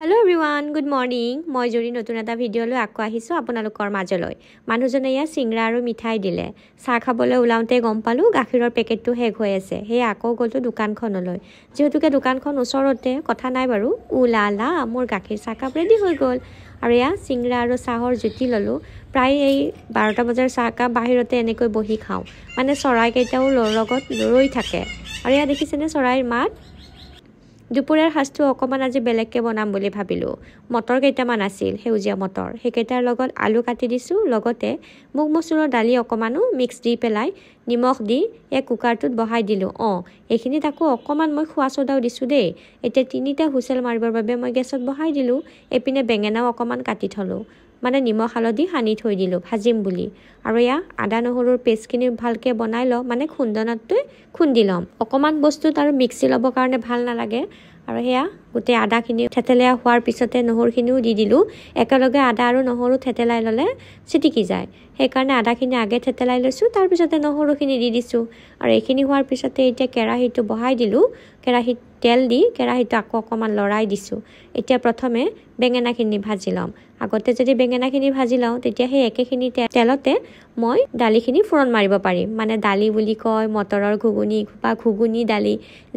Hello everyone, good morning. মই জুৰি নতুন এটা ভিডিঅ' লৈ আকৌ আহিছো আপোনালোকৰ মাজলৈ। মানুহজনে ইয়া সিংৰা আৰু মিঠাই দিলে। চাহ খাবলৈ ওলাওঁতে গম পালো গাখীৰৰ পেকেটটো শেষ হৈ আছে। হে আকৌ গ'লো দোকানখনলৈ। যেহেতুকে দোকানখন ওচৰতে কথা নাই বাৰু। উলালা মোৰ গাখীৰ চাহ কাপ ৰেডি হৈ গ'ল। আৰু ইয়া সিংৰা আৰু চাহৰ জুতি ললো। প্ৰায় এই 12টা বজাৰ চাহ কাপ বাহিৰতে এনেকৈ বহি খাওঁ। মানে চৰাই কেইটাও লগত ৰৈ থাকে। আৰু ইয়া দেখিছেনে চৰাইৰ মাত? দুপৰীয়াৰ সাজটো অকমান আজি বেলেগকে বনাম বুলি ভাবিলো। মটৰ কেইটামান আছিল, সেউজীয়া মটৰ। সেইকেইটাৰ লগত আলু কাটি দিছো, লগতে মুগ মচুৰৰ দালি অকমানো মিক্স দি পেলাই নিমখ দি এক কুকাৰটোত বহাই দিলো। এইখিনিত আকৌ অকমান মই খোৱা চদাও দিছো দেই। এতিয়া 3টা হুইচেল মাৰিবৰ বাবে মই গেছত বহাই দিলো। এপিনে বেঙেনাও অকমান কাটি থলো। মানে নিমখ হালধি সানি থৈ দিলো ভাজিম বুলি। আৰু ইয়া আদা নহৰুৰ পেষ্টখিনি ভালকে বনাই লওঁ, মানে খুন্দনাতকৈ খুন্দি ল'ম। অকমান বস্তুত আৰু মিক্সি ল'বৰ কাৰণে ভাল নালাগে। আৰু সেয়া গোটেই আদাখিনি থেতেলাই হোৱাৰ পিছতে নহৰুখিনিও দি দিলো। একেলগে আদা আৰু নহৰু থেতেলাই ল'লে চিটিকি যায়। সেইকাৰণে আদাখিনি আগে থেতেলাই লৈছো, তাৰ পিছতে নহৰুখিনি দি দিছো। আৰু এইখিনি হোৱাৰ পিছতে এতিয়া কেৰাহীটো বহাই দিলো। কেৰাহীত তেল দি কেৰাহীটো আকৌ অকমান লৰাই দিছো। এতিয়া প্ৰথমে বেঙেনাখিনি ভাজি ল'ম। আগতে যদি বেঙেনাখিনি ভাজি লওঁ তেতিয়া সেই একেখিনি তেলতে মই দালিখিনি ফোৰণ মাৰিব পাৰিম। মানে দালি বুলি কয়, মটৰৰ ঘুগুনি বা ঘুগুনি দালি,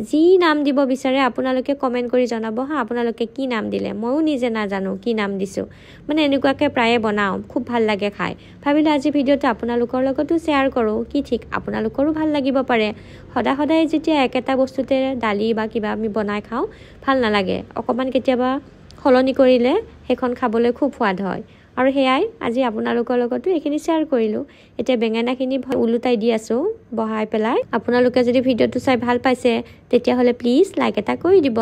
যি নাম দিব বিচাৰে আপোনালোকে কমেণ্ট কৰি জনাব হা, আপোনালোকে কি নাম দিলে। ময়ো নিজে নাজানো কি নাম দিছো। মানে এনেকুৱাকে প্ৰায়ে বনাওঁ, খুব ভাল লাগে খাই। ভাবিলো আজি ভিডিঅ'টো আপোনালোকৰ লগতো শ্বেয়াৰ কৰোঁ, কি ঠিক আপোনালোকৰো ভাল লাগিব পাৰে। সদায় যেতিয়া একেটা বস্তুতে দালি বা কিবা আমি বনাই খাওঁ ভাল নালাগে। অকমান কেতিয়াবা সলনি কৰিলে সেইখন খাবলৈ খুব সোৱাদ হয়। আৰু সেয়াই আজি আপোনালোকৰ লগতো এইখিনি শ্বেয়াৰ কৰিলোঁ। এতিয়া বেঙেনাখিনি ওলোটাই দি আছোঁ বহাই পেলাই। আপোনালোকে যদি ভিডিঅ'টো চাই ভাল পাইছে তেতিয়াহ'লে প্লিজ লাইক এটা কৰি দিব।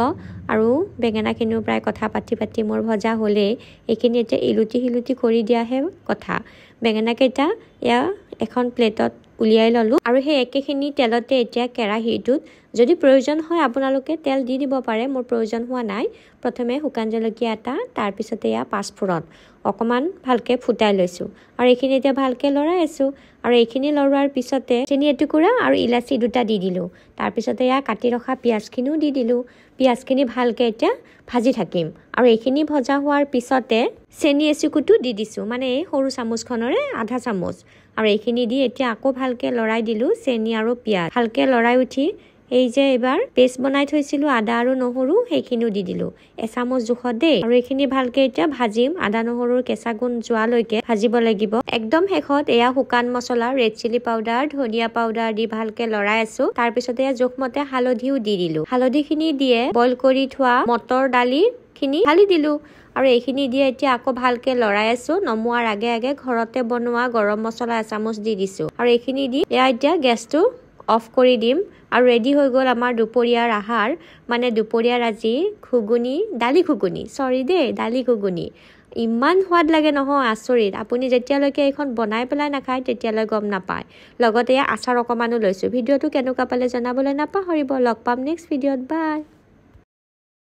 আৰু বেঙেনাখিনিও প্ৰায় কথা পাতি মোৰ ভজা হ'লেই। এইখিনি এতিয়া ইলুটি কৰি দিয়াহে কথা। বেঙেনাকেইটা এয়া এখন প্লেটত উলিয়াই ল'লোঁ। আৰু সেই একেখিনি তেলতে এতিয়া কেৰাহীটোত যদি প্ৰয়োজন হয় আপোনালোকে তেল দি দিব পাৰে, মোৰ প্ৰয়োজন হোৱা নাই। প্ৰথমে শুকান জলকীয়া এটা, তাৰপিছতে এয়া পাঁচফোৰণ অকমান ভালকে ফুটাই লৈছোঁ। আৰু এইখিনি এতিয়া ভালকে লৰাই আছোঁ। আৰু এইখিনি লৰোৱাৰ পিছতে চেনি এটুকুৰা আৰু ইলাচি 2টা দি দিলোঁ। তাৰপিছতে এয়া কাটি ৰখা পিঁয়াজখিনিও দি দিলোঁ। পিঁয়াজখিনি ভালকে এতিয়া ভাজি থাকিম। আৰু এইখিনি ভজা হোৱাৰ পিছতে চেনি এচুকুটো দি দিছোঁ, মানে এই সৰু চামুচখনৰে আধা চামুচ। আৰু এইখিনি দি এতিয়া আকৌ ভালকে লৰাই দিলোঁ। চেনি আৰু পিঁয়াজ ভালকে লৰাই উঠি এই যে এইবাৰ পেষ্ট বনাই থৈছিলো আদা আৰু নহৰু, সেইখিনিও দি দিলো এচামুচ জোখত দেই। আৰু এইখিনি ভালকে এতিয়া ভাজিম। আদা নহৰুৰ কেঁচা গুণ যোৱালৈকে ভাজিব লাগিব। একদম শেষত এয়া শুকান মছলা, ৰেড চিলি পাউডাৰ, ধনিয়া পাউডাৰ দি ভালকে লৰাই আছো। তাৰপিছতে জোখমতে হালধিও দি দিলো। হালধিখিনি দিয়ে বইল কৰি থোৱা মটৰ দালি খিনি ঢালি দিলো। আৰু এইখিনি দিয়ে এতিয়া আকৌ ভালকে লৰাই আছো। নমোৱাৰ আগে ঘৰতে বনোৱা গৰম মছলা এচামুচ দি দিছো। আৰু এইখিনি দি এয়া এতিয়া গেছটো অফ কৰি দিম। আৰু ৰেডি হৈ গ'ল আমাৰ দুপৰীয়াৰ আহাৰ। মানে দুপৰীয়াৰ আজি দালি ঘুগুনি। ইমান সোৱাদ লাগে নহয়, আচৰিত। আপুনি যেতিয়ালৈকে এইখন বনাই পেলাই নাখায় তেতিয়ালৈ গম নাপায়। লগতে আচাৰ অকমানো লৈছোঁ। ভিডিঅ'টো কেনেকুৱা পালে জনাবলৈ নাপাহৰিব। লগ পাম নেক্সট ভিডিঅ'ত, বাই।